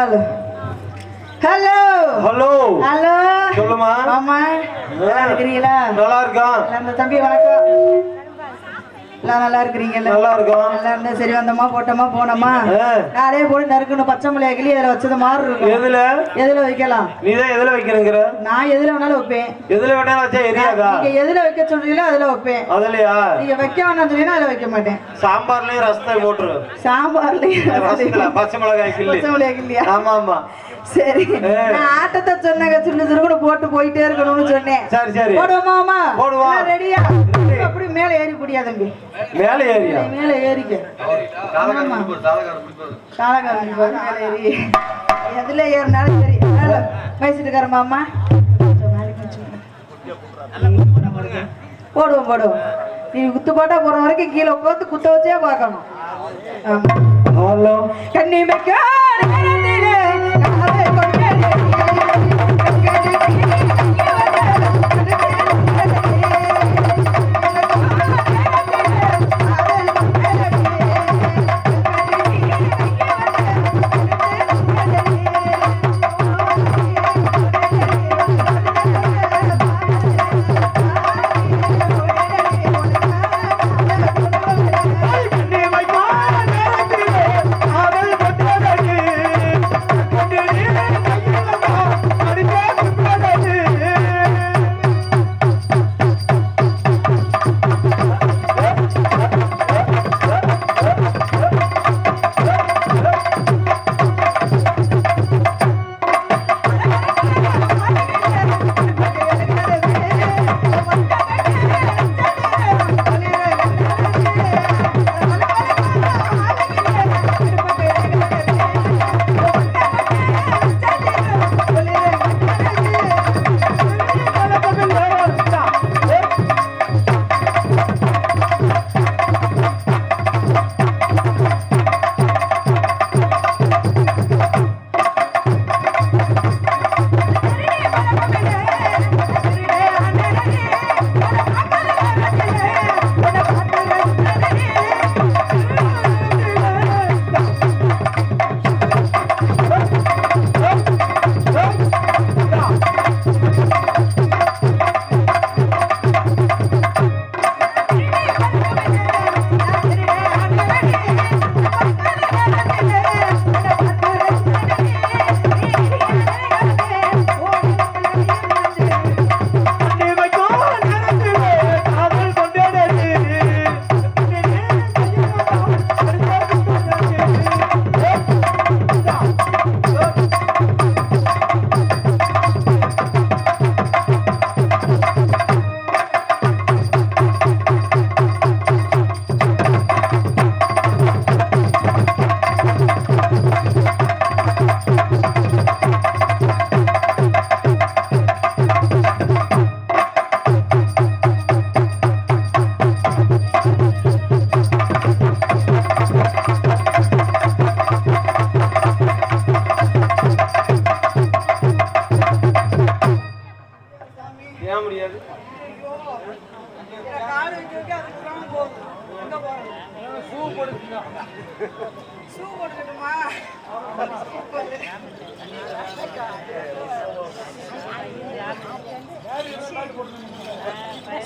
Hello hello hello hello சொல்லுமா ஆமா நல்லா இருக்கிறீங்களா? நல்லா இருக்கோம். அந்த தம்பி வணக்கம். எல்லாம் நல்லா இருக்கிறீங்கல்ல? நல்லா இருக்கோம். நல்லா இருந்தா சரி, வந்தோமா போட்டோமா போனோமா நாளே போய் நறுக்கணும். பச்சை மிளகாய் கிளி அதில் வச்சது மாறு இருக்கும். எதுல வைக்கலாம்? நீதான் எதுல வைக்கணுங்கிற? நான் எதுல வேணாலும் வைப்பேன். எதுல வேணாலும் வச்சா எரியாதா? நீங்க எதுல வைக்க சொல்றீங்களோ அதுல வைப்பேன். அதுலயா? நீங்க வைக்க வேணாம் சொன்னீங்கன்னா அதுல வைக்க மாட்டேன். சாம்பார்லயும் ரசத்தை போட்டுரு. சாம்பார்லயும் பச்சை மிளகாய் கிள்ளி. பச்சை மிளகாய் கிள்ளியா? ஆமா ஆமா. சரி, நான் ஆட்டத்தை சொன்னாங்க, சின்ன சிறு போட்டு போயிட்டே இருக்கணும்னு சொன்னேன். சரி சரி போடுவோமா? போடுவா. ரெடியா? அப்படி மேல ஏறி குடியா தம்பி. மேல ஏறியா? மேல ஏறிக்க. காலகாலம் மேல ஏறி எதுல ஏறினாலும் சரி. வயசுட்டுக்கார மாமா போடுவோம் போடுவோம். நீ குத்து போட்டா போற வரைக்கும் கீழே உட்காந்து குத்த வச்சே பார்க்கணும். கண்ணி வைக்க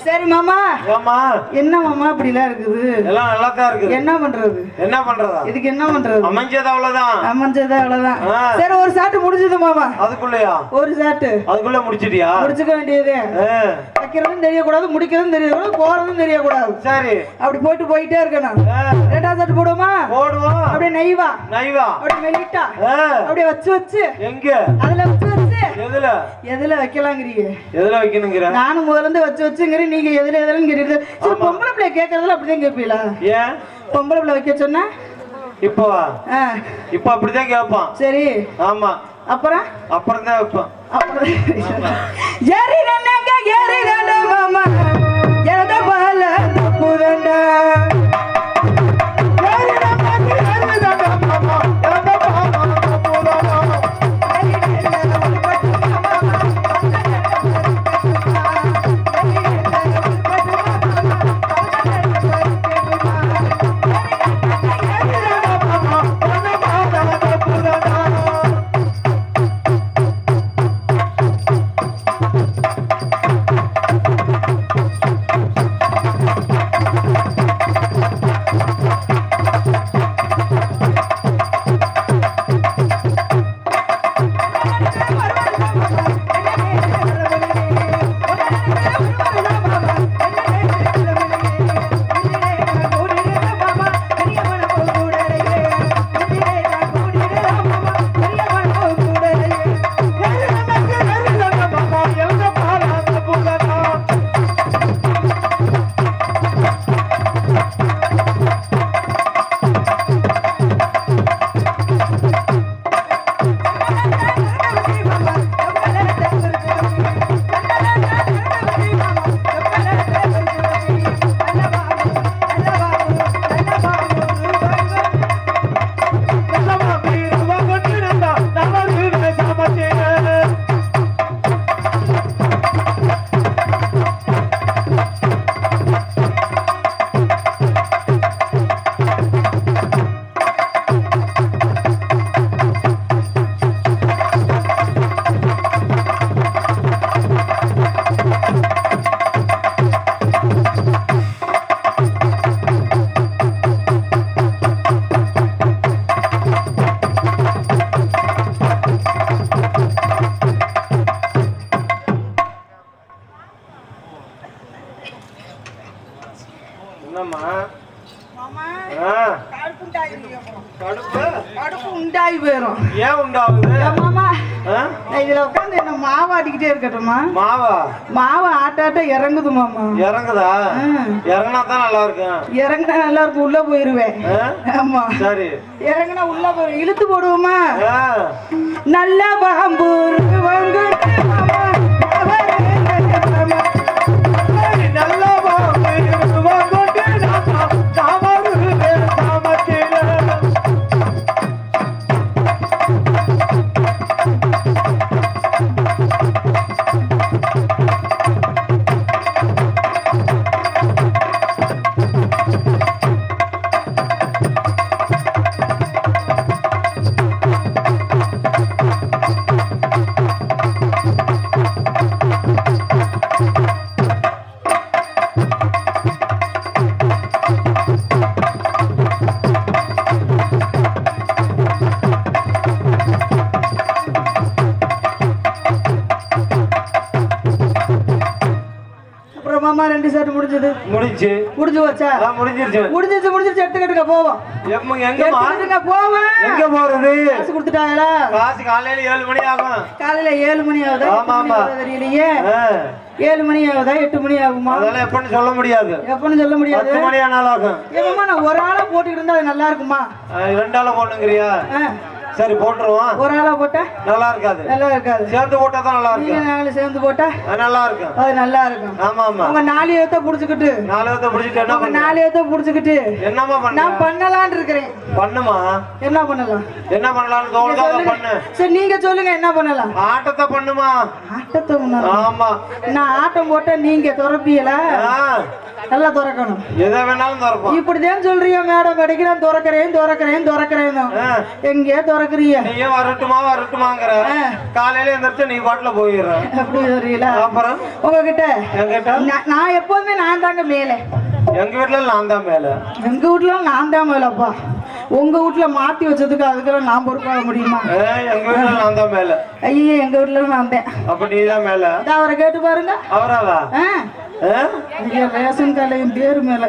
சரி மாமா. என்ன மாமா அப்படிலாம் இருக்குது? எல்லாம் நல்லா தான் இருக்குது. என்ன பண்றது? என்ன பண்றதா? இதுக்கு என்ன பண்றது? அமைஞ்சது அவ்வளவுதான். அமைஞ்சது அவ்வளவுதான். சரி, ஒரு சாட்டு முடிஞ்சது மாமா. அதுக்குள்ளயா? ஒரு சாட்டு அதுக்குள்ள முடிச்சிட்டியா? முடிச்சுக்க வேண்டியது. வைக்கிறதும் தெரியக்கூடாது, முடிக்கிறதும் தெரியக்கூடாது, போறதும் தெரியக்கூடாது. சரி, அப்படி போயிட்டே இருக்கணும். ரெண்டாவது சாட்டு போடுவோமா? போடுவோம். அப்படியே நெய்வா நெய்வா அப்படியே மெலிட்டா அப்படியே வச்சு எங்க அதுல வச்சு எதுல வைக்கலாங்கிறீங்க? எதுல வைக்கணுங்கிற? நானும் முதல்ல இருந்து வச்சுங்கிறேன். நீங்க எதுலங்கிறீங்க? சரி, பொம்பளை பிள்ளை கேட்கறதுல அப்படிதான் கேட்பீங்களா? ஏன் பொம்பளை பிள்ளை வைக்க சொன்னா? இப்பவா? இப்ப அப்படிதான் கேட்பான். சரி, ஆமா. அப்புறம் தான் வைப்பான். அப்புறம் ஏறி ரெண்டாங்க ஏறி ரெண்டா மாமா எத பால புரண்டா என்னம்மா மாமா ஆ கடுப்பு உண்டாகி போயிடும். ஏன் உண்டாகுது மாமா ஆ? இதுல உட்காந்து என்ன மாவு ஆட்டிக்கிட்டே இருக்கட்டுமா? மாவா மாவு ஆட்டாட்ட இறங்குது மாமா. இறங்குதா? இறங்கினா தான் நல்லா இருக்கும். இறங்கினா நல்லா இருக்கும், உள்ள போயிருவேன். ஆமா சரி, இறங்கினா உள்ள போய் இழுத்து போடுவோமா? ஆ. நல்லா பாம்பு நல்லா மாமா 2 செட் முடிஞ்சது. முடிஞ்சு வச்சா முடிஞ்சிருச்சு எடுத்துக்கிட்டுங்க போவோம். எங்க போவோம்? எங்க போறது? காசு கொடுத்துட்டாங்களா? காசு காலையில 7 மணி ஆகும். காலையில 7 மணி ஆகுதா? ஆமா தெரியலையே. 7 மணி ஆகுதா 8 மணி ஆகுமா? அதெல்லாம் எப்பன்னு சொல்ல முடியாது. 10 மணி ஆனாலும் ஆகும். ஏமா நான் ஒரு ஆளா போட்டுக்கிட்டு இருந்தா அது நல்லா இருக்குமா? 2 ஆளா போடணுங்கிறியா? சரி போட்டுருவோம். ஒரு ஆளா போட்டா நல்லா இருக்காது. சேர்ந்து போட்டா தான் நல்லா இருக்கும். நீங்க நாலு சேர்ந்து போட்டா நல்லா இருக்கும். அது நல்லா இருக்கும். ஆமா ஆமா. உங்க 4 ஏத்த புடிச்சிட்டு என்ன பண்ண? 4 ஏத்த புடிச்சிட்டு என்னமா பண்ண? நான் பண்ணலாம்னு இருக்கேன். பண்ணுமா? என்ன பண்ணலாம் தோணுதோ பண்ணு. சரி நீங்க சொல்லுங்க என்ன பண்ணலாம்? ஆட்டத்தை பண்ணுமா? ஆட்டத்தை பண்ணலாம். ஆமா. நான் ஆட்டம் போட்டா நீங்க துறப்பீங்களா? நல்லா துறக்கணும். எதை வேணாலும் துறப்போம். இப்படிதான் சொல்றீங்க மேடம். அடிக்கிறேன் துறக்கிறேன் எங்கே துறக்குறீங்க? நீயே வரட்டுமாங்கிற காலையில எந்திரிச்சு நீ பாட்டுல போயிடுற. அப்படி சொல்றீங்களா? அப்புறம் உங்ககிட்ட நான் எப்போதுமே நான் தாங்க மேல. எங்க வீட்டுல நான் தான் மேல. எங்க வீட்டுல நான் தான் மேலப்பா. உங்க வீட்டுல மாத்தி வச்சதுக்கு அதுக்கெல்லாம் நான் பொறுப்பாக முடியுமா? எங்க வீட்டுல நான் தான் மேல. ஐயோ எங்க வீட்டுல நான் தான். அப்ப நீ தான் மேல. அவரை கேட்டு பாருங்க. அவராவா? ரேஷன் கார்டுல என் பேரு மேல.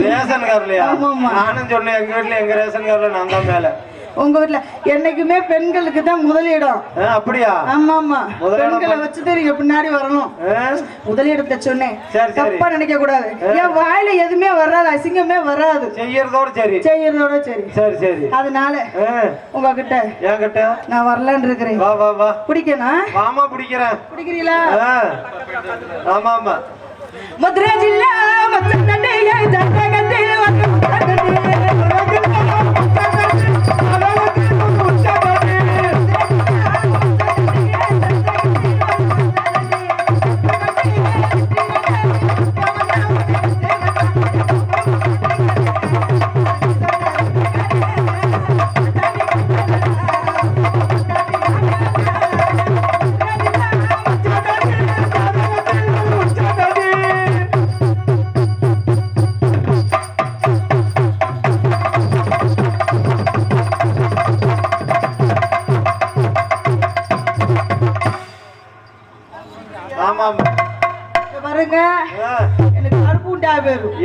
ரேஷன் கார்டுலயா? ஆமா. நானும் சொன்னேன் எங்க வீட்டுல எங்க ரேஷன் கார்டுல நான் தான் மேல. உங்க வீட்டுல என்னைக்குமே பெண்களுக்கு தான் முதலிடம். அப்படியா? ஆமா ஆமா. பெண்களை வச்சு நீங்க பின்னாடி வரணும். முதலிடத்தை சொன்னேன். தப்பா நினைக்க கூடாது. என் வாயில எதுவுமே வராது, அசிங்கமே வராது. செய்யறதோட சரி. அதனால உங்ககிட்ட என்கிட்ட நான் வரலான்னு இருக்கிறேன். வா வா வா. பிடிக்கணும்? ஆமா பிடிக்கிறேன். பிடிக்கிறீங்களா? ஆமா ஆமா. மதுரை ஜில்லா மச்சந்தண்டையில ஜட்டகத்தில்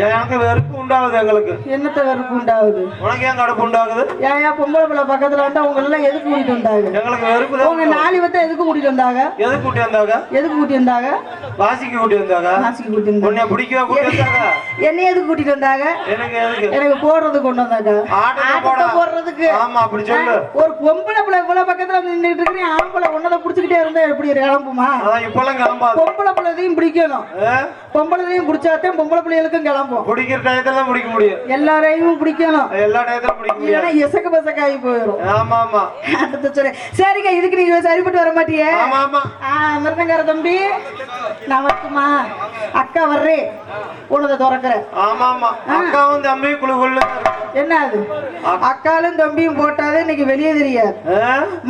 எனக்கு வெறுப்பு உண்டாகுது. எங்களுக்கு என்னத்த வெறுப்பு உண்டாகுது? உனக்கு ஏன் கடுப்பு உண்டாகுது? ஏன் பொம்பளை பிள்ளை பக்கத்துல வந்தா உங்க எல்லாம் எதுக்கு கூட்டிட்டு வந்தாங்க? எங்களுக்கு வெறுப்பு தான். உங்க 4 வத்த எதுக்கு கூட்டிட்டு வந்தாங்க? எதுக்கு கூட்டி வந்தாங்க? வாசிக்கு கூட்டி வந்தாங்க. உன்னை பிடிக்கவா கூட்டி வந்தாங்க? என்ன எதுக்கு கூட்டிட்டு வந்தாங்க? எனக்கு போடுறதுக்கு கொண்டு வந்தாங்க. ஆட்டத்தை போடுறதுக்கு. ஆமா அப்படி சொல்லு. ஒரு பொம்பளை பிள்ளை இவ்வளவு பக்கத்துல வந்து நின்னுட்டு இருக்கீங்க. ஆம்பளை உன்னத புடிச்சுக்கிட்டே இருந்தா எப்படி கிளம்புமா? இப்பெல்லாம் கிளம்பாது. பொம்பளை பிள்ளைதையும் பிடிக்கணும். பொம்பளைதையும் பிடிச்சாதான் பொம்பளை பிள்ளைகளுக்கும் கிளம்பும். பிடிக்கிற டயத்துல பிடிக்க முடியும். எல்லாரையும் பிடிக்கணும். எல்லா டயத்துல பிடிக்க முடியும். இல்லனா எசக்க பசக்காயி போயிடும். ஆமா ஆமா. அடுத்து சொல்றே. சரிங்க இதுக்கு நீங்க சரிப்பட்டு வர மாட்டியே? ஆமா ஆமா. மிருதங்கார தம்பி நான் வரட்டுமா? அக்கா வர்றே. உனத துறக்கற. ஆமா ஆமா. அக்காவும் தம்பியும் குளுகுள்ள. என்ன அது? அக்காலும் தம்பியும் போட்டாதே இன்னைக்கு வெளியே தெரியாது.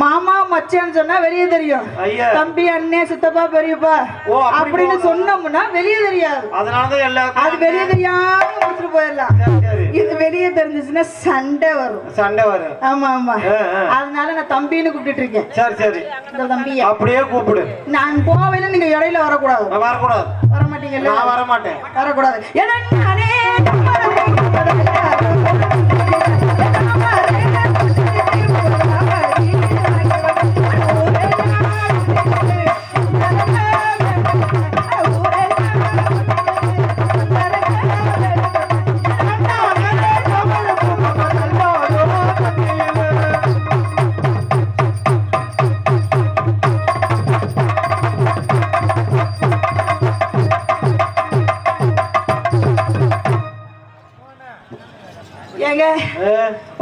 மாமா மச்சான் சொன்னா வெளியே தெரியும். தம்பி அண்ணே சித்தப்பா பெரியப்பா அப்படின்னு சொன்னோம்னா வெளியே தெரியாது. அதனால தான் எல்லாரும் அது வெளியே தெரியாம முடிச்சுட்டு போயிடலாம். இது வெளியே தெரிஞ்சிச்சுன்னா சண்டை வரும். ஆமா ஆமா. அதனால நான் தம்பின்னு கூப்பிட்டு இருக்கேன். சரி இந்த தம்பி அப்படியே கூப்பிடு. நான் போவேல நீங்க இடையில வரக்கூடாது. வர மாட்டீங்கல்ல? நான் வர மாட்டேன். வரக்கூடாது. ஏன்னா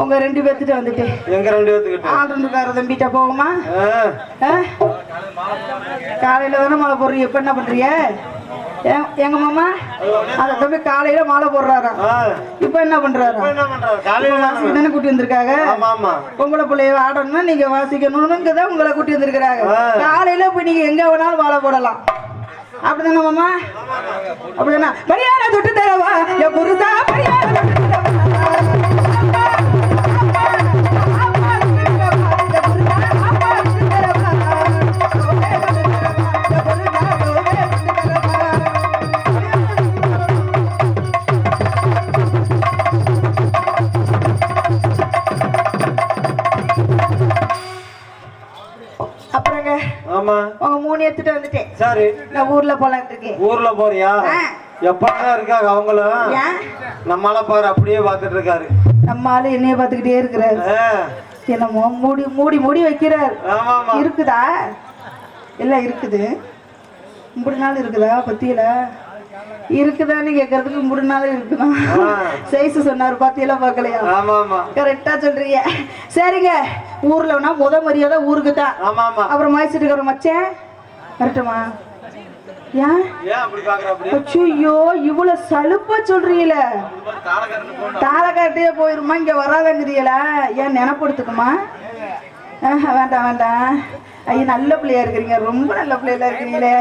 உங்க 2 பேர்த்திட்ட வந்துட்டு எங்க 2 பேர்த்துக்கிட்ட ஆண்டனுக்கார தம்பிட்ட போகுமா? காலையில தானே மாலை போடுறீங்க, இப்ப என்ன பண்றீங்க? எங்க மாமா அந்த தம்பி காலையில மாலை போடுறாரா, இப்ப என்ன பண்றாரு? தானே கூட்டி வந்திருக்காங்க. பொம்பளை பிள்ளைய ஆடணும்னா நீங்க வாசிக்கணும்னு தான் உங்களை கூட்டி வந்திருக்கிறாங்க. காலையில போய் நீங்க எங்க வேணாலும் மாலை போடலாம், அப்படிதானே மாமா? அப்படிதானா? பரியார தொட்டு தரவா என் புருஷா, பரியார தொட்டு தரவா. உங்க 3 எடுத்துட்டு வந்துட்டேன். சரி, நான் ஊர்ல போலான்னு இருக்கேன். ஊர்ல போறியா? எப்பதான் இருக்காங்க அவங்களும்? நம்மால பாரு அப்படியே பாத்துட்டு இருக்காரு. நம்மால என்னைய பாத்துக்கிட்டே இருக்கிறாரு. என்னமோ மூடி மூடி மூடி வைக்கிறாரு. இருக்குதா? எல்லாம் இருக்குது. 3 நாள் இருக்குதா? பத்தியில இருக்குதான்னு கேட்கறதுக்கு 3 நாள் இருக்குதா? சைஸ் சொன்னாரு, பத்தியில பாக்கலையா? கரெக்டா சொல்றீங்க. சரிங்க, ஊர்ல முத மரியாதை ஊருக்கு தான். அப்புறம் மைசூருக்கு இருக்கிற மச்சேன் கரெக்டுமா? ஐயோ, இவ்வளவு சலுப்பா சொல்றீங்கள, தாளக்காட்டே போயிருமா, இங்க வராதங்கிறீங்களா? ஏன் நினைப்படுத்துக்குமா? வேண்டாம் வேண்டாம், ஐயா நல்ல பிள்ளையா இருக்கிறீங்க, ரொம்ப நல்ல பிள்ளையா இருக்கிறீங்களே.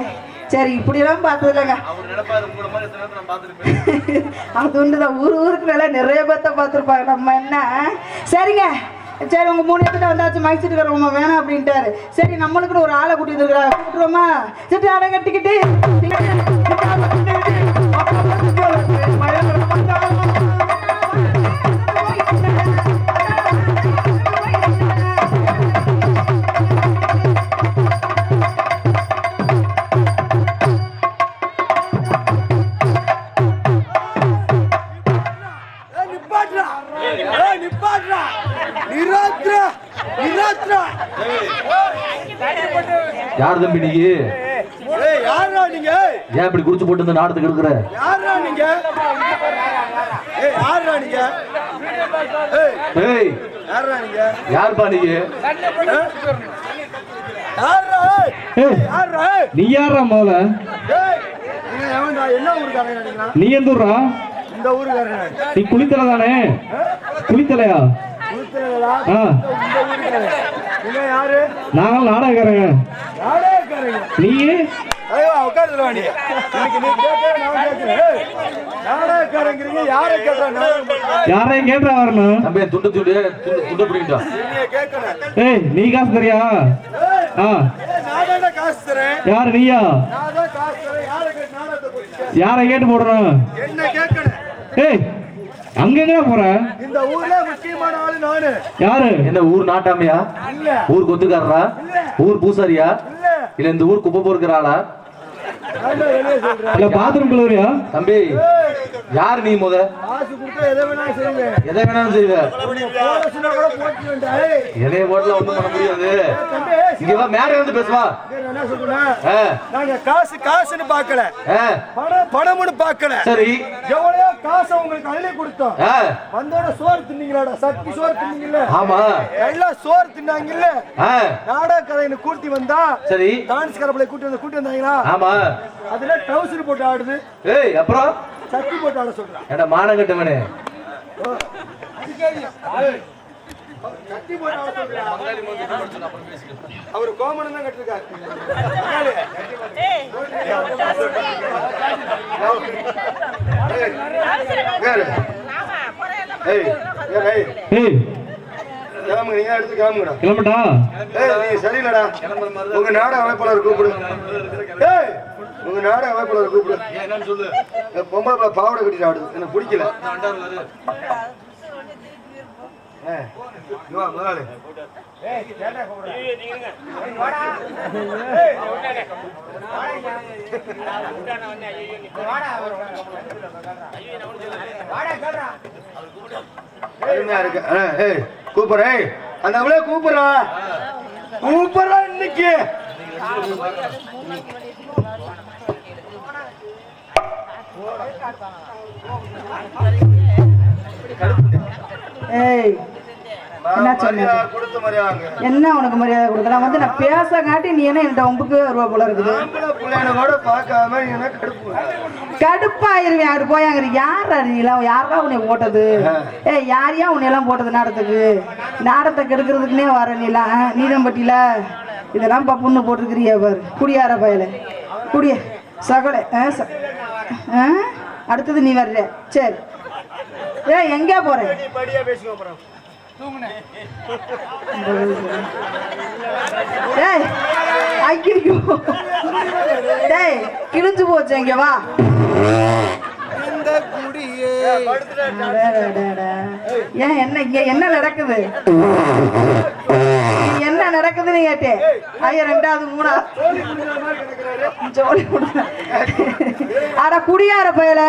சரி, இப்படியெல்லாம் பார்த்தது இல்லைங்க. அது ஒன்றுதான், ஊருக்கு மேல நிறைய பேர்த்த பார்த்துருப்பாங்க, நம்ம என்ன. சரிங்க, சரி, உங்க 3 பேர்கிட்ட வந்தாச்சு, மைசூருக்கு இருக்கிறவங்க வேணாம் அப்படின்ட்டாரு. சரி, நம்மளுக்குன்னு ஒரு ஆளை கூட்டிட்டு இருக்கிறாங்க, கூப்பிட்டுருவோமா? சரி, அடை கட்டிக்கிட்டு யார் தம்பி நீங்க? ஏன் இப்படி குடிச்சு போட்டு இந்த நாடத்துக்கு எடுக்கிற? யாருப்பா நீங்க? நீ யாரா முதல்ல? நீ எந்த ஊரா? நீ குளித்தலை தானே? குளித்தலையா? நாங்கள் நாடகக்காரங்க. நீ யாரையும் கேட்டா வரணும். நீ காசு தரியா? யாரு நீயா? யாரை கேட்டு போடுறோம்? அங்க எங்க போற? இந்த ஊர்ல முக்கியமான ஆளு நானு. யாரு? என்ன ஊர் நாட்டாமையா? ஊர் கொத்துக்காரரா? ஊர் பூசாரியா? இல்ல இந்த ஊர் குப்பை பொறுக்கிறாளா? இல்ல பாத்ரூம் கழுவுறியா? தம்பி, யார் நீ? முத எதை வேணாலும் செய்வ. எதைய போட்டுல ஒண்ணும் பண்ண முடியாது. இங்க வா, மேல இருந்து பேசுவா. நாங்க காசு காசுன்னு பாக்கல, பணம்னு பாக்கல. சரி, எவ்வளவு காசு உங்களுக்கு அள்ளி கொடுத்தோம். வந்தோட சோறு தின்னீங்களா? சக்தி சோறு தின்னீங்கல்ல? ஆமா, எல்லாம் சோறு தின்னாங்கல்ல. நாடக கதைன்னு கூட்டி வந்தா. சரி, டான்ஸ் கரப்பளை கூட்டி வந்தாங்களா? ஆமா, அதுல டவுசர் போட்டு ஆடுது. அப்புறம் சக்தி போட்டு ஆட சொல்றான். என்ன மானம் கட்டவனே? சக்தி போட்டு ஆட சொல்றான். அவர் கோமணம் தான் கட்டிருக்காரு. சரியில்லடா, உங்க நாட அமைப்பாளர் கூப்பிடு. உங்க நாடக வாய்ப்புல கூப்பிடு. என்னன்னு சொல்லு. பொம்பளை பிள்ளை பாவடை கட்டிட்டு ஆடுது. எனக்கு பிடிக்கல. முதலாளி கூப்பிடுறேன் அந்த அவளே கூப்பிடுறா கூப்பிடுறா இன்னைக்கு ஏய் என்ன சொன்ன என்ன உனக்கு மரியாதை கொடுக்கலாம் வந்து நான் பேச காட்டி நீ என்ன என்கிட்ட ஒம்புக்கு ரூபா போல இருக்குது கடுப்பாயிருவேன் அப்படி போயாங்க யாரா நீலாம் யாரா உன்னை ஓட்டது யாரையா உன்னையெல்லாம் போட்டது நாடகத்தை கெடுக்கிறதுக்குன்னே வர நீலாம் நீதம்பட்டியில இதெல்லாம் பப்புன்னு போட்டிருக்கிறியா பாரு குடியார பயல குடிய சகலை அடுத்தது நீ வர்ற சரி எங்க போற கிழிஞ்சு போச்சு இங்க வா ஏன் என்ன நடக்குது என்ன நடக்குதுன்னு கேட்டேன் ஐயா ரெண்டாவது மூணாவது அட குடியார பயல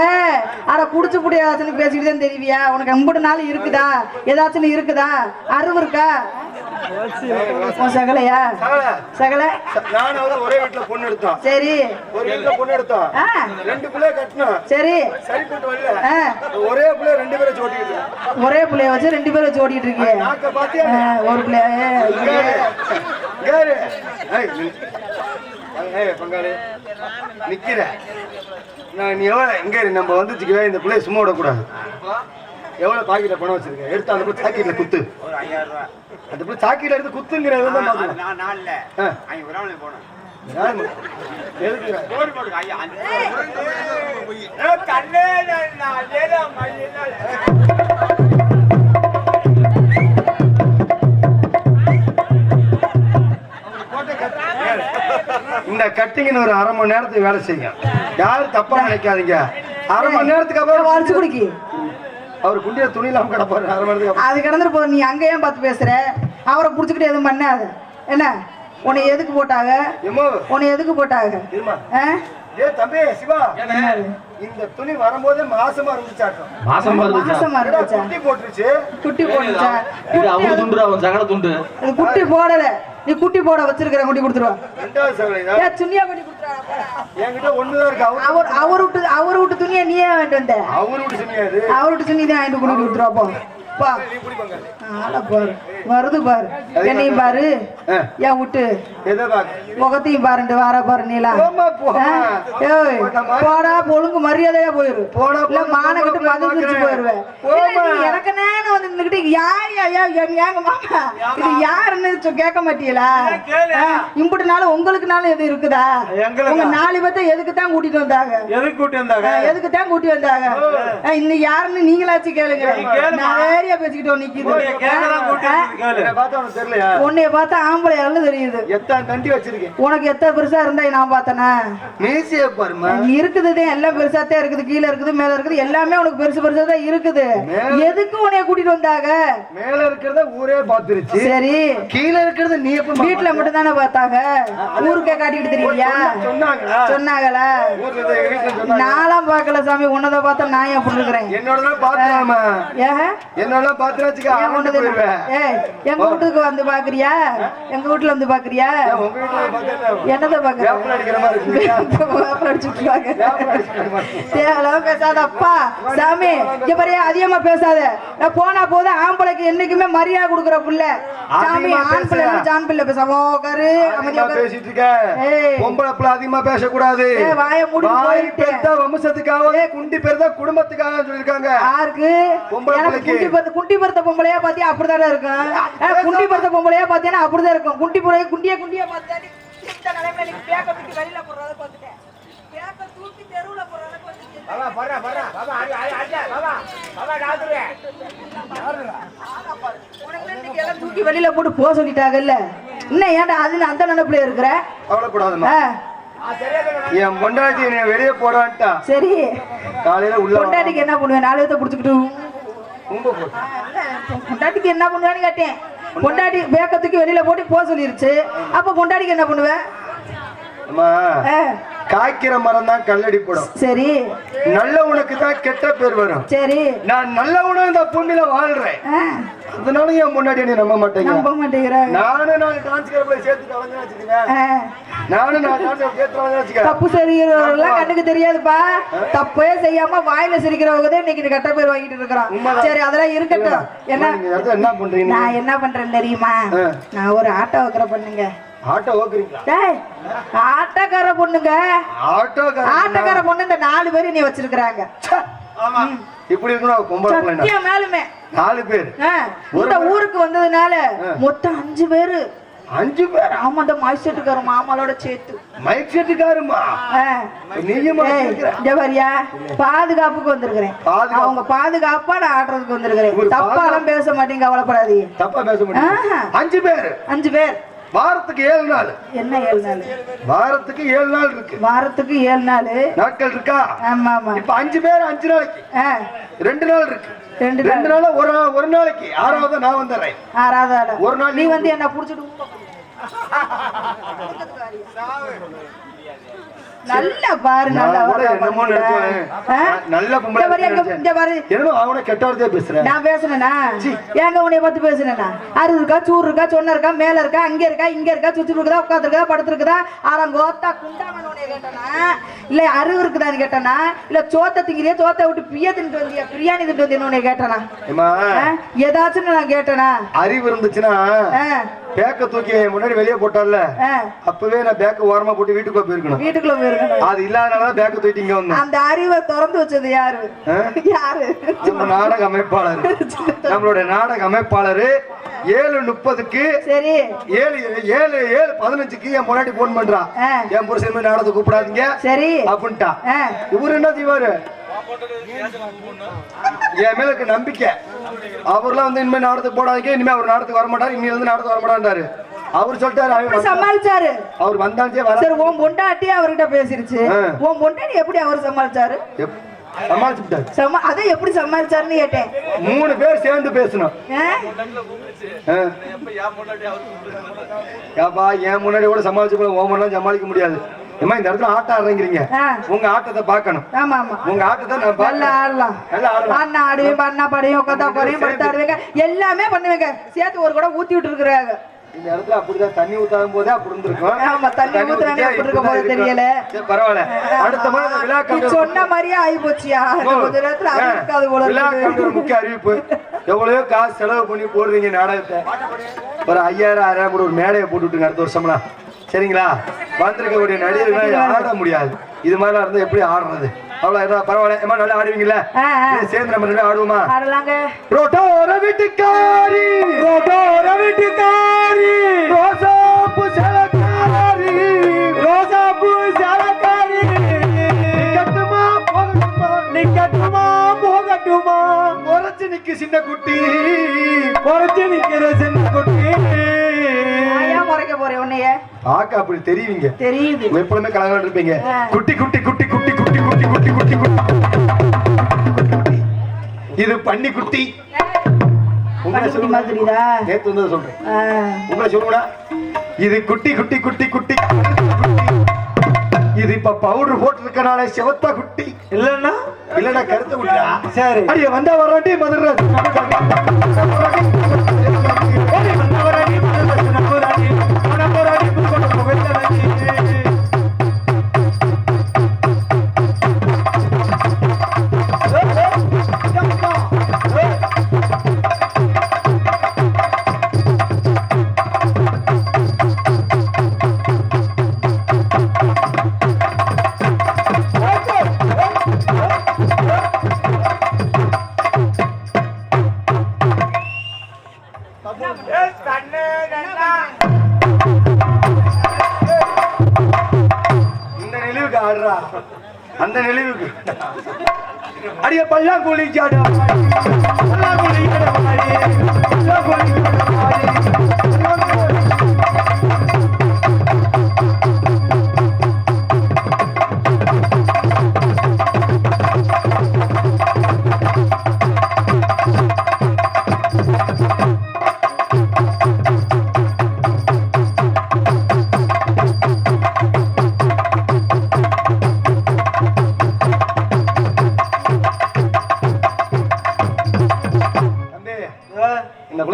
அட குடிச்சு குடியாச்சுன்னு பேசிக்கிட்டு தான் தெரிவியா உனக்கு 50 நாள் இருக்குதா ஏதாச்சும் இருக்குதா அறிவு இருக்கா சகலையா சகலை ஒரே வீட்டுல பொண்ணு எடுத்தோம் சரி ஒரு வீட்டுல பொண்ணு எடுத்தோம் 2 பிள்ளை கட்டணும் சரி சரி போட்டு வரல ஒரே பிள்ளை 2 பேரை ஜோடிட்டு ஒரே பிள்ளைய வச்சு 2 பேரை ஜோடிட்டு இருக்கீங்க ஒரு பிள்ளை பங்காளி நிக்கிற நீ எவ்வளவு இங்க நம்ம வந்துச்சுக்கவே இந்த பிள்ளைய சும்மா விடக்கூடாது எவ்வளவு பாக்கெட்ல பணம் வச்சிருக்க எடுத்து அந்த பிள்ளை சாக்கெட்ல குத்து ஒரு 5000 ரூபாய் அந்த பிள்ளை சாக்கெட்ல எடுத்து குத்துங்கிறது இந்த கட்டிங் ஒரு 1/2 மணி நேரத்துக்கு வேலை செய்யும் யாரும் தப்பா நினைக்காதீங்க 1/2 மணி நேரத்துக்கு அப்புறம் வளைச்சு குடிக்கி அவர் குண்டிய துணி இல்லாம கிடப்பாரு 1/2 மணி நேரத்துக்கு அது கிடந்துட்டு போதும் நீ அங்க ஏன் பார்த்து பேசுற அவரை புடிச்சுக்கிட்டு எதுவும் பண்ணாது என்ன உன்னை எதுக்கு போட்டாங்க உன்னை எதுக்கு போட்டாங்க ஏ தம்பி சிவா இந்த துணி வரும்போது மாசமா இருந்துச்சாட்டும் மாசமா இருந்துச்சா குட்டி போட்டுருச்சு குட்டி போட்டுச்சா இது அவரு துண்டு அவன் சகல துண்டு இது குட்டி போடல நீ குட்டி போட வச்சிருக்கிற குட்டி கொடுத்துருவா ரெண்டாவது சகலையா ஏ சுனியா குட்டி கொடுத்துறா என்கிட்ட ஒண்ணுதான் இருக்கு அவர் விட்டு துணியை நீயே வாங்கிட்டு வந்த அவர் விட்டு துணியா இது அவர் விட்டு துணி தான் வாங்கிட்டு கொண்டு கொடுத்துருவா போ வருது பாரு என்னையும் பாரு ஏன் விட்டு முகத்தையும் பாருண்டு வார பாரு நீலா போடா ஒழுங்கு மரியாதையா போயிரு இல்ல மானக்கிட்டு மதிச்சு போயிருவேன் எனக்கு நேரம் வந்து நின்னுக்கிட்டு ஏங்க மாமா இது யாருன்னு கேட்க மாட்டீங்களா இம்புட்டுனாலும் உங்களுக்குனாலும் எது இருக்குதா உங்க 4 பேர்த்த எதுக்கு தான் கூட்டிட்டு வந்தாங்க எதுக்கு தான் கூட்டி வந்தாங்க இன்னும் யாருன்னு நீங்களாச்சும் கேளுங்க நிறைய பேசிக்கிட்டோம் நிக்குது உன்னைய பார்த்தா ஆம்பளை தெரியுது உனக்கு எத்தனை பெருசா இருந்தா நான் பார்த்தனா இருக்குது எல்லாம் பெருசாத்தான் இருக்குது கீழே இருக்குது மேல இருக்குது எல்லாமே உனக்கு பெருசு பெருசா தான் இருக்குது எதுக்கு உன்னைய கூட்டிட்டு வந்தாங்க மேல இருக்கிறத ஊரே பாத்துருச்சு சரி கீழே இருக்கிறத நீ எப்ப வீட்டுல மட்டும் தானே பார்த்தாங்க ஊருக்கே காட்டிட்டு தெரியலையா சொன்னாங்களா நான்லாம் பார்க்கல சாமி உன்னத பார்த்தா நான் எப்படி இருக்கிறேன் என்னோட பாத்துறாமா என்னோட பாத்துறாச்சுக்க எங்க வீட்டுக்கு வந்து பாக்குறியா எங்க வீட்டுல வந்து பாக்குறியா என்னத தேவையில்லாம பேசாத அப்பா சாமி இப்பறையா அதிகமா பேசாத போனா போது ஆம்பளைக்கு என்னைக்குமே மரியாதை கொடுக்குற புள்ள சாமி ஆண் பிள்ளை ஜான் பிள்ளை பேசாம உட்காரு பேசிட்டு இருக்க பொம்பளை பிள்ளை அதிகமா பேசக்கூடாது வாய மூடி போயிட்டு வம்சத்துக்காக குண்டி பெருதா குடும்பத்துக்காக சொல்லிருக்காங்க யாருக்கு குண்டி பெருத்த பொம்பளையா பாத்தியா அப்படிதான் இருக்கும் குண்டி பெருத்த பொம்பளையா பாத்தியா அப்படிதான் இருக்கும் குண்டிய பார்த்தா இந்த நிலைமையில நீ பேக்க விட்டு வெளியில போறத பாத்துட்டேன் பேக்க தூக்கி தெருவுல போறத பாத்துட்டேன் உனக்கு இன்னைக்கு எல்லாம் தூக்கி வெளியில போட்டு போக சொல்லிட்டாங்கல்ல இன்னும் ஏன்டா அது அந்த நினைப்புல இருக்கிற கவலைப்படாதம்மா என் பொண்டாட்டி என்னை வெளியே போடான்ட்டா. சரி காலையில உள்ள பொண்டாட்டிக்கு என்ன பண்ணுவேன்? 4 பேர்த்த புடிச்சுக்கிட்டு கும்ப போட்டு பொண்டாட்டிக்கு என்ன பண்ணுவேன்னு கேட்டேன். பொண்டாட்டி வேக்கத்துக்கு வெளியில போட்டு போக சொல்லிருச்சு. அப்ப பொண்டாட்டிக்கு என்ன பண்ணுவேன்? அம்மா காய்க்கிற மரம் தான் கல்லடி போடும். சரி நல்ல உனக்கு தான் கெட்ட பேர் வரும். சரி நான் நல்ல உணவு இந்த பூமியில வாழ்றேன். அதனால என் முன்னாடி நீ நம்ப மாட்டேங்கிற. நானும் 4 டான்ஸ் கிளப்ல சேர்த்து கலந்து வச்சுக்கேன். நானும் 4 டான்ஸ் சேர்த்து கலந்து வச்சுக்கேன். தப்பு செய்யறவங்க கண்ணுக்கு தெரியாதுப்பா. தப்பே செய்யாம வாயில சிரிக்கிறவங்க தான் இன்னைக்கு கெட்ட பேர் வாங்கிட்டு இருக்கிறான். சரி அதெல்லாம் இருக்கட்டும். என்ன பண்றீங்க? நான் என்ன பண்றேன்னு தெரியுமா? நான் ஒரு ஆட்டோ வைக்கிற பண்ணுங்க. ஆட்டோ ஓக்குறீங்களா? டேய் ஆட்டோக்கார பொண்ணுங்க. ஆட்டோக்கார பொண்ணு இந்த 4 பேர் நீ வச்சிருக்காங்க. ஆமா இப்படி இருக்கணும். பொம்பளை பிள்ளை சத்தியம் மேலுமே 4 பேர் இந்த ஊருக்கு வந்ததுனால மொத்தம் 5 பேரு. 5 பேர்? ஆமா அந்த மைக் செட்டுக்கார மாமாலோட சேர்த்து. மைக் செட்டுக்காரமா? நீயும் ஜவரியா பாதுகாப்புக்கு வந்திருக்கிறேன். அவங்க பாதுகாப்பா நான் ஆடுறதுக்கு வந்திருக்கிறேன். தப்பாலாம் பேச மாட்டீங்க, கவலைப்படாதீங்க. தப்பா பேச மாட்டீங்க. 5 பேர்? 5 பேர். வாரத்துக்கு 7 நாள். என்ன 7 நாள்? வாரத்துக்கு 7 நாள் இருக்கு. வாரத்துக்கு 7 நாள் நாட்கள் இருக்கா? ஆமா ஆமா. இப்ப 5 பேர் 5 நாளைக்கு 2 நாள் இருக்கு. 2 நாள் ஒரு நாளைக்கு. 6வது நான் வந்துடுறேன். 6வது ஒரு நாள் நீ வந்து என்ன புடிச்சிட்டு நல்ல பாரு. நல்ல நல்ல பொம்பளை அவனை கெட்டவரதே பேசுறேன். நான் பேசுனேனா? ஏங்க உன்னைய பத்தி பேசுனேனா? அரு இருக்கா, சூர் இருக்கா, சொன்ன இருக்கா, மேல இருக்கா, அங்க இருக்கா, இங்க இருக்கா, சுத்தி இருக்குதா, உட்காந்து இருக்கா, படுத்து இருக்குதா, ஆரங்கோத்தா குண்டாமன் உன்னைய கேட்டானா? இல்ல அறிவு இருக்குதான்னு கேட்டானா? இல்ல சோத்த திங்கிறியா, சோத்த விட்டு பிய தின்ட்டு வந்தியா, பிரியாணி தின்ட்டு வந்தியா உன்னைய கேட்டானா? ஏதாச்சும் நான் கேட்டனா? அறிவு இருந்துச்சுன்னா பேக்க தூக்கி முன்னாடி வெளியே போட்டால அப்பவே நான் பேக்க ஓரமா போட்டு வீட்டுக்குள்ள போயிருக்கணும். வீட்டுக்குள்ள போயிருக்கணும். அது இல்லாதனால பேக்க தூக்கிட்டு இங்க வந்தேன். அந்த அறிவை திறந்து வச்சது யாரு? யாரு? நம்ம நாடக அமைப்பாளர். நம்மளுடைய நாடக அமைப்பாளர் 7:30க்கு சரி 7:15க்கு என் முன்னாடி போன் பண்றான். என் புருஷன் நாடகத்தை கூப்பிடாதீங்க சரி அப்படின்ட்டா. இவரு என்ன செய்வாரு? என் மேல இருக்க நம்பிக்கை. அவர்லாம் வந்து இனிமே நாடகத்துக்கு போடாதீங்க, இனிமே அவர் நாடகத்துக்கு வர மாட்டாரு, இனிமே வந்து நாடகத்துக்கு வர மாட்டாரு. அவர் சொல்லிட்டாரு, சமாளிச்சாரு. அவர் வந்தாலே வர. சரி உன் பொண்டாட்டி அவர்கிட்ட பேசிருச்சு. உன் பொண்டாட்டி எப்படி அவர் சமாளிச்சாரு? சமாளிச்சுட்டாரு. அதை எப்படி சமாளிச்சாருன்னு கேட்டேன். 3 பேர் சேர்ந்து பேசணும். என் முன்னாடி கூட சமாளிச்சு உன் முன்னாடி சமாளிக்க முடியாது. இந்த இடத்துல ஆட்டம் ஆடுறீங்க, உங்க ஆட்டத்தை பார்க்கணும். ஆமா ஆமா உங்க ஆட்டத்தை நான் நல்லா ஆடலாம். நல்லா ஆடலாம். ஆடுவேன், பண்ணா படையும், உட்காந்தா குறையும், படுத்து ஆடுவேங்க, எல்லாமே பண்ணுவேங்க. சேர்த்து ஒரு கூட ஊத்தி விட்டு இருக்கிறாங்க. இந்த இடத்துல அப்படிதான் தண்ணி ஊத்தாகும் போதே அப்படி இருந்திருக்கும். ஆமா தண்ணி ஊத்துறாங்க அப்படி இருக்க போது தெரியல. பரவாயில்ல. அடுத்த மாதிரி விழா கண்டு சொன்ன மாதிரியே ஆகி போச்சியா? கொஞ்ச நேரத்துல அறிவிக்காது போல. விழா கண்டு முக்கிய அறிவிப்பு. எவ்வளவோ காசு செலவு பண்ணி போடுறீங்க நாடகத்தை. ஒரு 5000 6000 கூட ஒரு மேடையை போட்டுவிட்டுங்க அடுத்த வருஷம்லாம். சரிங்களா? வந்திருக்கக்கூடிய நடிகர்கள் ஆட முடியாது. இது மாதிரிலாம் இருந்தா எப்படி ஆடுறது? அவ்வளவு பரவாயில்ல. நல்லா ஆடுவீங்கல்ல? சேர்ந்து நம்ம நல்லா ஆடுவோமா? ஆடலாங்க. ரோட்டோர வீட்டுக்காரி, ரோட்டோர வீட்டுக்காரி, ரோசாப்பூ சலக்காரி, ரோசாப்பூ சலக்காரி, நிக்கட்டுமா போகட்டுமா, நிக்கட்டுமா போகட்டுமா, உரைச்சு நிக்கு சின்ன குட்டி, உரைச்சு நிக்கிற சின்ன குட்டி. ஆக்கா அப்படி தெரியுவீங்க. தெரியுது. எப்பவுமே கலகலன்னு இருப்பீங்க. குட்டி குட்டி குட்டி குட்டி குட்டி குட்டி குட்டி குட்டி குட்டி. இது பன்னி குட்டி. உங்களை சொல்லுடா. நேத்து வந்து சொல்றேன். உங்களை சொல்லுடா. இது குட்டி குட்டி குட்டி குட்டி. இது இப்ப பவுடர் போட்டு இருக்கனால செவத்தா குட்டி. இல்லன்னா இல்லன்னா கருத்த குட்டியா? சரி. அடியே வந்தா வராண்டி மதுரை. அந்த நிலைவுக்கு அடிய பல்லாங்குழி ஜாடா பல்லாங்குழி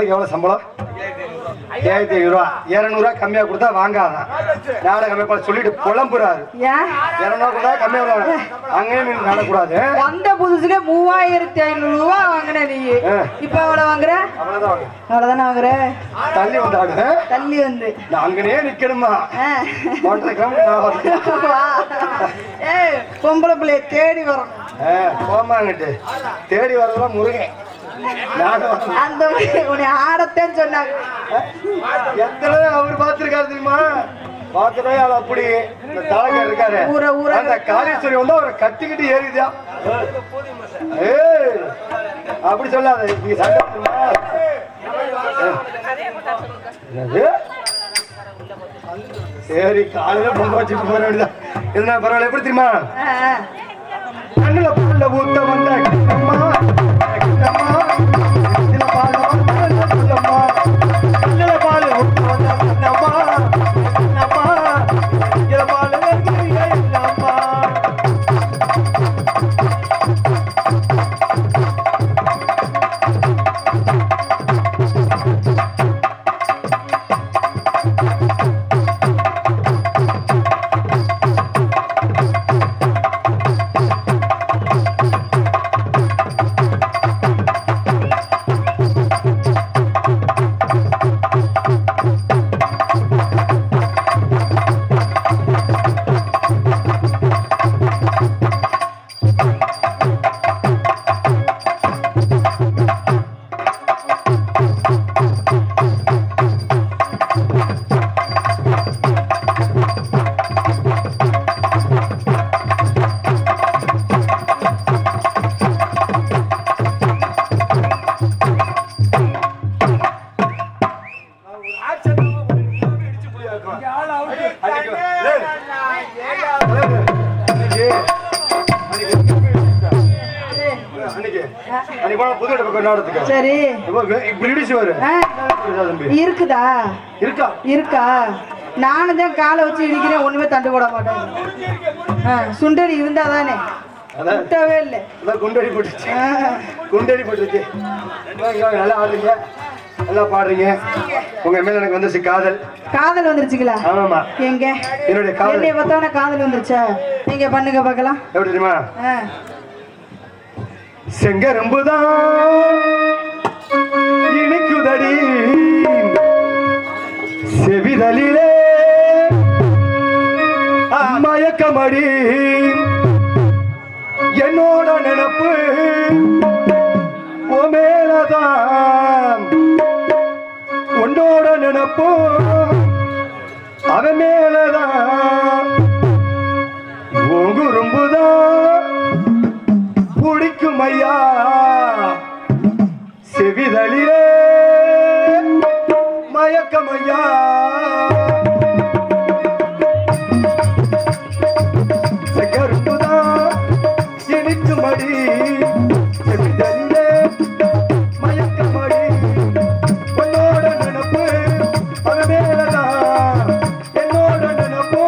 நாளைக்கு எவ்வளவு சம்பளம்? 5500 ரூபா. 200 ரூபா கம்மியா கொடுத்தா வாங்காதான். நாளை கம்மியா சொல்லிட்டு புலம்புறாரு. 200 கொடுத்தா கம்மியா வருவாங்க. அங்கேயும் நீ நடக்கூடாது. வந்த புதுசுல 3500 ரூபா வாங்கின நீ. இப்ப எவ்வளவு வாங்குற? அவ்வளவுதானே வாங்குற. தள்ளி வந்தாடு. தள்ளி வந்து நான் அங்கனே நிக்கணுமா? 1.5 கிலோமீட்டர். பொம்பளை பிள்ளைய தேடி வரும். போமாங்கிட்டு தேடி வரதெல்லாம் முருகன். அந்த உன்னை ஆடத்தேன்னு சொன்னாங்க. எத்தனை அவர் பார்த்திருக்காரு தெரியுமா? பார்த்துட்டே அப்படி இந்த தாளக்கார் இருக்காரு. அந்த காளீஸ்வரி வந்து அவரை கட்டிக்கிட்டு ஏறிதா. அப்படி சொல்லாத. நீ சண்டை சரி காலையில பொங்க வச்சுட்டு போற வேண்டியதான். எதுனா பரவாயில்ல. எப்படி தெரியுமா? கண்ணுல பால்ல ஊத்த வந்த அம்மா கண்ணுல பால் ஊத்த வந்த அம்மா அம்மா இதுல பால் அம்மா. சரி இருக்குதா? இருக்கா? நானும் தான் காலை வச்சு இடிக்கிறேன். ஒண்ணுமே தண்டு போட மாட்டேன். சுண்டடி இருந்தா தானே விட்டவே இல்லை. குண்டடி போட்டுச்சு. குண்டடி போட்டுருச்சு. நல்லா ஆடுறீங்க, நல்லா பாடுறீங்க. உங்க மேல எனக்கு வந்துச்சு காதல். காதல் வந்துருச்சுங்களா? ஆமாமா. எங்க என்னுடைய காதல் என்னைய பார்த்தானே காதல் வந்துருச்சா? நீங்க பண்ணுங்க பார்க்கலாம். எப்படி தெரியுமா? செங்கரும்புதான் இனிக்குதடி செவிதலிலே மயக்கமடி என்னோட நினப்பு ஓ மேலதான் உன்னோட நினப்பு அவன் மேலதான் உங்குறும்புதான் பிடிக்கும் ஐயா செவிதலிலே மயக்கம் ஐயா. செகரும்புதான் இனிக்குமடி செவிதலிலே மயக்கமடி உன்னோட நினப்பு அவன் மேலதான் என்னோட நினப்பு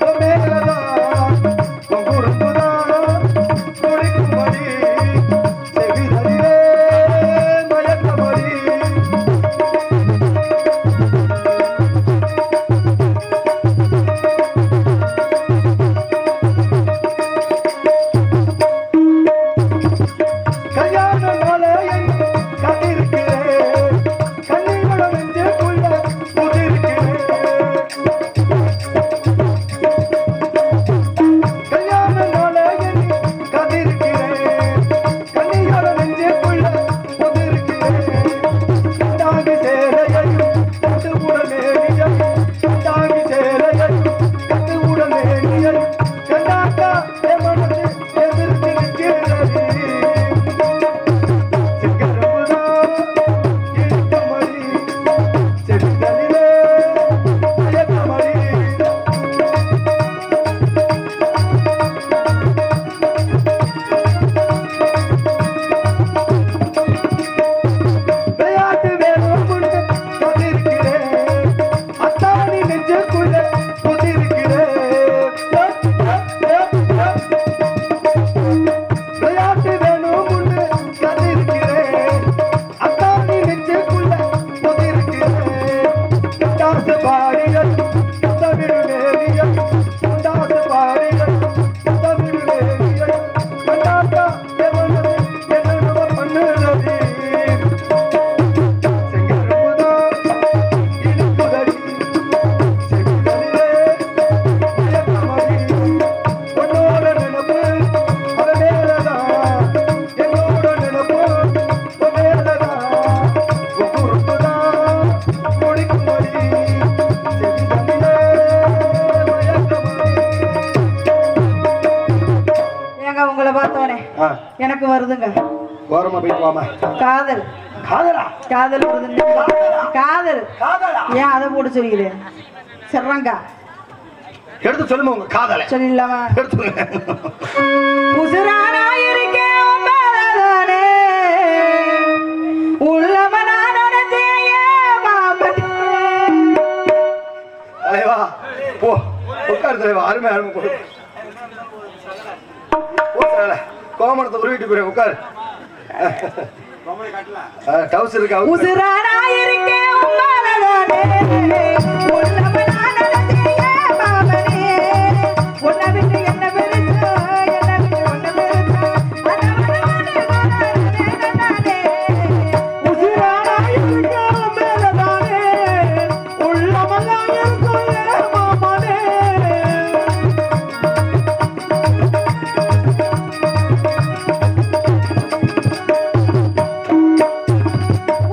அவன் மேலதான் உங்குறும்புதான் பிடிக்குமடி செவிதலிலே மயக்கமடி. கல்யாண பார்த்தோன்னே எனக்கு வருதுங்க. ஓரமா போயிட்டு வாமா. காதல் காதலா? காதல் வருதுங்க. காதல் காதலா? ஏன் அதை போட்டு சொல்லிக்கிறேன்? சொல்றாங்க எடுத்து சொல்லுமா உங்க காதலை. சொல்லிடலாமா? எடுத்து உசுரானா இருக்கேன் உன் மேலதானே, உள்ளம நான் நினைச்சேன் ஏன் மாமனே. தலைவா போ உட்காரு தலைவா. அருமை அருமை போ. கோமணத்தை உருவிட்டு போறேன். உட்காரு. டவுசர் இருக்கா? உசுரானா இருக்கேன் உன் மேலதானே, உள்ளம நான் நினைச்சேன் ஏன் மாமனே. உன்னை விட்டு என்ன பெருசா, என்னை விட்டு உன்னை பெருசா, உசுரானா இருக்கேன் உன் மேலதானே, உள்ளம நான் இருக்கேன் ஏன் மாமனே.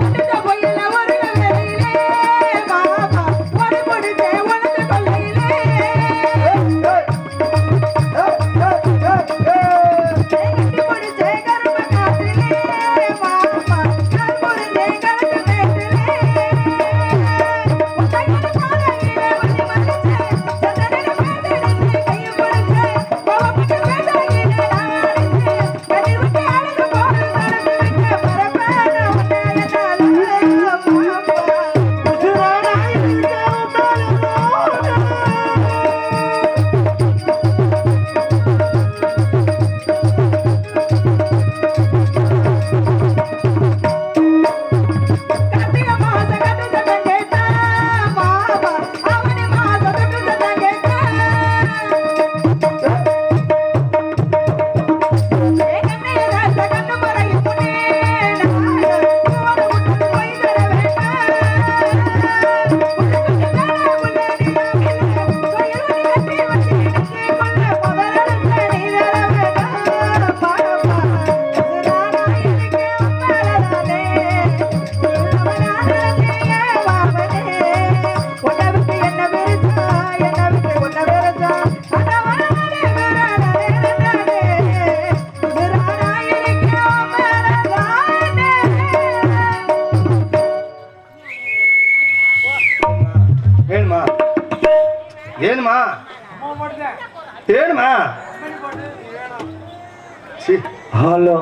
உன்னிட்ட பொய்யில ஒரு வேளையிலே மாமா ஒரு முடிச்சே உனது கொள்ளையிலே கட்டி முடிச்சே கரும காற்றிலே மாமா நான் புரிஞ்சே கருத்து மேட்டிலே உன்னையோட பாதையிலே ஒளி மறைச்சே சந்தனக பேசடிச்சே கையை பிடிச்சே கோவப்பட்டு பேசாயிலே நான் அடிச்சே கண்ணீர் விட்டு அழுது போது நடந்து விட்ட பரப்பான உன்னை என்னால மாமா உசுரானா இருக்கேன் கார்த்திகை மாசம் கட்டு சத்தம் கேட்டா மாமா ஆவணி மாசம் கட்டு சத்தம் கேட்டா ஏ கண்ணே ராச கண்ணு மறையும் முன்னே நான் உவட விட்டு போய் தர வேண்டாம் உனக்கு நானா முன்னே நீ கோயில் கட்டி வச்சு நெச்சி கொள்ள முதலெடுத்த நீ தர வேண்டாம் பாப்பா உசுரானா இருக்கேன் உன் மேலதானே, உள்ளம நான் நினைச்சேன் ஏன் மாமனே. உன்னை விட்டு என்ன பெருசா, என்னை விட்டு உன்னை பெருசா, அடவனே வராதே நன்னானே. உசுரானா இருக்கேன் உன் மேலதானே. வேணுமா? வேணுமா? வேணுமா? Hello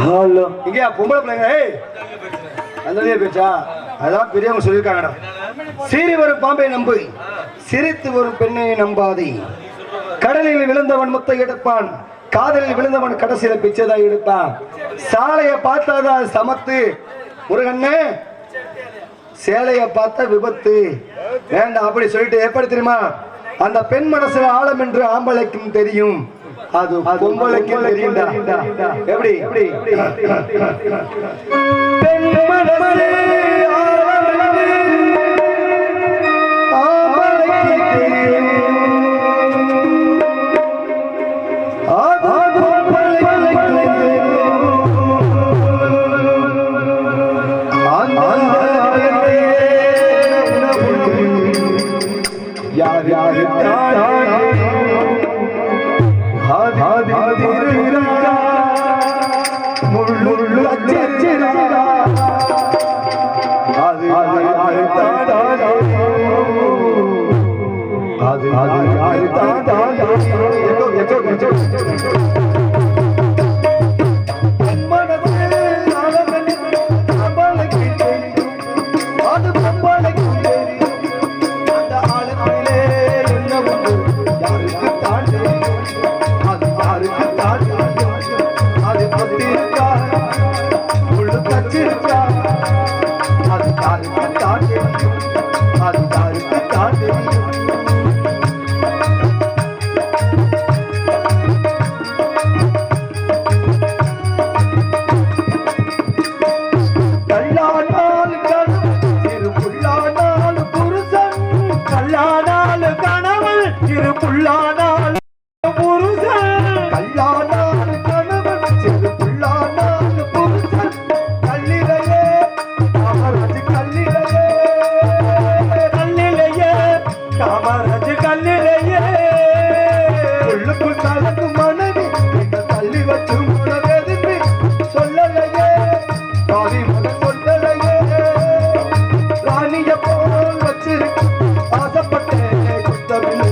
hello. இங்கயா பொம்பளை பிள்ளைங்க? அந்த பேச்சா? அதான் பெரியவங்க சொல்லியிருக்காங்க. சீறி வரும் பாம்பை நம்பு, சிரித்து வரும் பெண்ணை நம்பாதே. கடலில் விழுந்தவன் முத்தை எடுப்பான், காதலில் விழுந்தவன் கடைசியில பிச்சைதான் எடுப்பான். சாலையை பார்த்தாதான் சமத்து முருகண்ணே, சேலையை பார்த்தா விபத்து வேண்டாம் அப்படி சொல்லிட்டு எப்படி தெரியுமா? அந்த பெண் மனசுல ஆழம் என்று ஆம்பளைக்கும் தெரியும், அது பொம்பளைக்கும் தெரியும்டா. எப்படி பெண் மனசுல ஆழம் என்று ஆம்பளைக்கும் தெரியும், அது பொம்பளைக்கும் தெரியும். யார் யார் முள்ளு அச்சிரா அது கலந்து மனைவி என்ன தள்ளி வச்சு முழவெதுப்பி சொல்லலையே பாவி மனம் கொண்டலையே ராணிய போல் வச்சிருக்கு ஆசைப்பட்டேன் குத்தமில்லை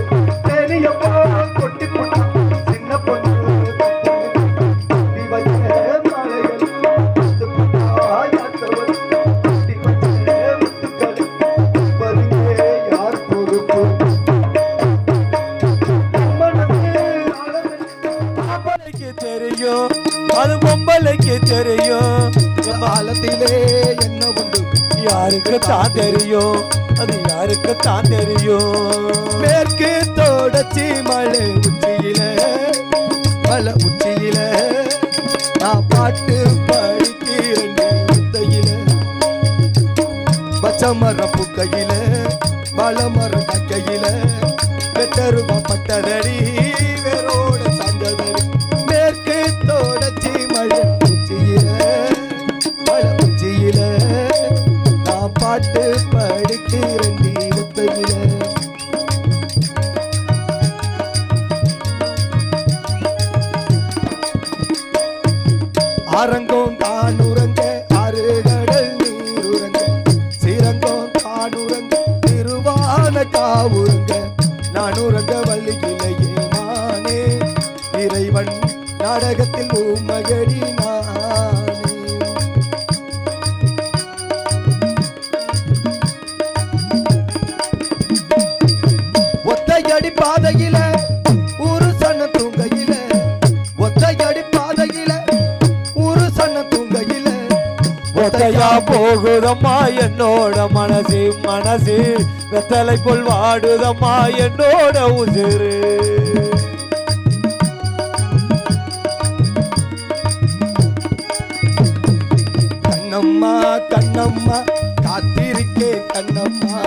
தேனிய போல் கொட்டி புட்டு சின்ன பொண்ணு கொட்டி வச்சே மாலைகள் கொத்து புட்டாயாத்தவர் கொட்டி வச்சே முத்துக்கள் வருங்கே யார் பொறுப்பு பொம்பளைக்கு தெரியும் அது பொம்பளைக்கு தெரியும் காலத்திலே என்ன உண்டு யாருக்கு தான் தெரியும் அது யாருக்கு தான் தெரியும் மேற்கு தொடர்ச்சி மலை உச்சியில நான் பாட்டு படிக்கிறேன் முத்தையில பச்சை மரம் புக்கையில பழமரம் கக்கையில வெட்டருவா பட்டதடி வேரோட சாஞ்சதடி மேற்கு தொடர்ச்சி மலை உச்சியில நான் பாட்டு படிக்கிறேன் முத்தையில அரங்கம் தான் உறங்க அருகடல் நீருறங்க சிறங்கம் தான் உறங்க திருவான காவுறங்க நான் உறங்க வள்ளியிலேயே மானே இறைவன் நாடகத்தில் உமகடி நானே ஒத்தையடி பாதையில ஒரு சன தூங்கையில ஒத்தையடி பாதையில ஒரு சன தூங்கையில ஒத்தையா போகுதம்மா என்னோட மனசு வெத்தலை போல் வாடுதம்மா என்னோட உசிறு கண்ணம்மா கண்ணம்மா காத்திருக்கேன் கண்ணம்மா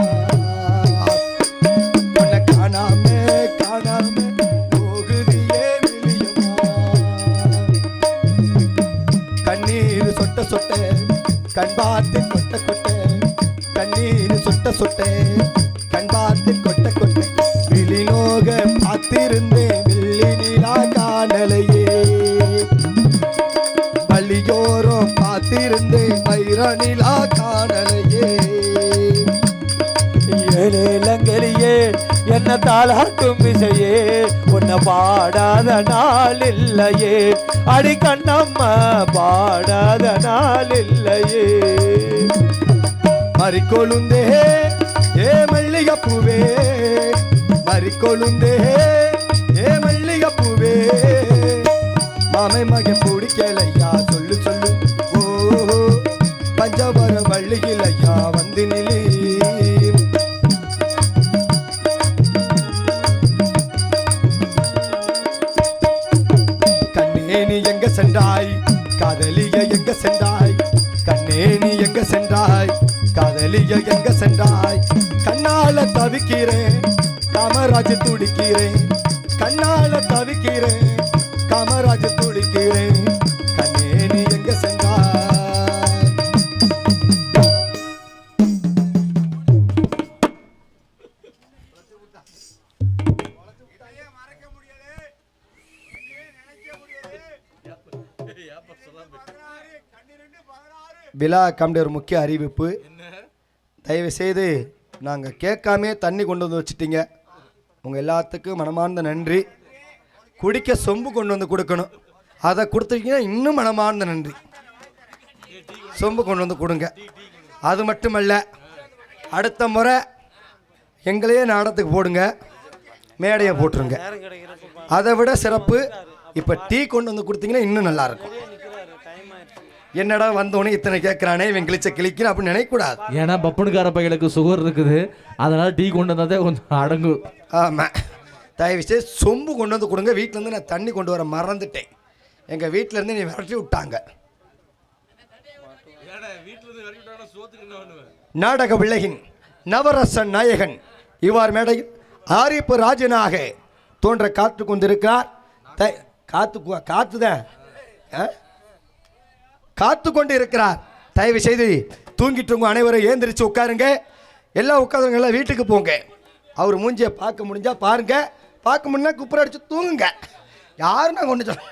உன்னை காணாம போகுதியே வெளியம்மா கண்ணீர் சொட்ட சொட்ட கண் பார்த்து கொட்ட கொட்ட கண்ணீர் சொட்ட சொட்ட கண் பார்த்து கொட்ட கொட்ட விழிநோக பார்த்திருந்தேன் வெள்ளி நிலா காணலையே பள்ளியோரம் பார்த்திருந்தேன் வைர நிலா காணலையே ஏழேலங்கலியே என்ன தாளாட்டும் இசையே உன்னை பாடாத நாள் இல்லையே அடி கண்ணம்மா பாடாத நாள் இல்லையே மறிக்கொழுந்தே ஏ மல்லிகை பூவே மறிக்கொழுந்தே ஏ மல்லிகை பூவே மாமை மகன் பிடிக்கலையா சொல்லு சொல்லு ஓ பஞ்சவர வள்ளியிலையா வந்து நிலி கண்ணேனி எங்க சென்றாய் காதலிய எங்க சென்றாய் கண்ணேனி எங்க சென்றாய் காதலிய எங்க சென்றாய் கண்ணால தவிக்கிறேன் காமராஜ் துடிக்கிறேன் கண்ணால தவிக்கிறேன் காமராஜ் துடிக்கிறேன் கண்ணேனி எங்க சென்றாய் விழா கம்பி ஒரு முக்கிய அறிவிப்பு தயவு செய்து நாங்கள் கேட்காமே தண்ணி கொண்டு வந்து வச்சுட்டீங்க உங்கள் எல்லாத்துக்கும் மனமார்ந்த நன்றி குடிக்க சொம்பு கொண்டு வந்து கொடுக்கணும் அதை கொடுத்துட்டீங்கன்னா இன்னும் மனமார்ந்த நன்றி சொம்பு கொண்டு வந்து கொடுங்க அது மட்டுமல்ல அடுத்த முறை எங்களையே நாடகத்துக்கு போடுங்க மேடையை போட்டுருங்க அதை விட சிறப்பு இப்போ டீ கொண்டு வந்து கொடுத்தீங்கன்னா இன்னும் நல்லாயிருக்கும் என்னடா வந்தோடனே இத்தனை கேட்குறானே இவன் கிழிச்ச கிழிக்கணும் அப்படின்னு நினைக்கக்கூடாது ஏன்னா பப்புனுக்கார பையனுக்கு சுகர் இருக்குது அதனால் டீ கொண்டு வந்தாதே கொஞ்சம் அடங்கும் ஆமாம் தயவு செய்து சொம்பு கொண்டு வந்து கொடுங்க வீட்டிலேருந்து நான் தண்ணி கொண்டு வர மறந்துட்டேன் எங்கள் வீட்டிலேருந்து நீ விரட்டி விட்டாங்க நாடக விலகின் நவரச நாயகன் இவ்வாறு மேடையில் ஆரிப்பு ராஜனாக தோன்ற காத்து கொண்டிருக்கிறார் காத்து கொண்டு இருக்கிறார். தயவு செய்து தூங்கிட்டு அனைவரும் ஏந்திரிச்சு உட்காருங்க. எல்லாம் உட்காருங்க, எல்லாம் வீட்டுக்கு போங்க. அவர் மூஞ்சியை பார்க்க முடிஞ்சா பாருங்க, பார்க்க முடியா குப்புற அடிச்சு தூங்குங்க. யாரு நான் கொண்டு சொல்ல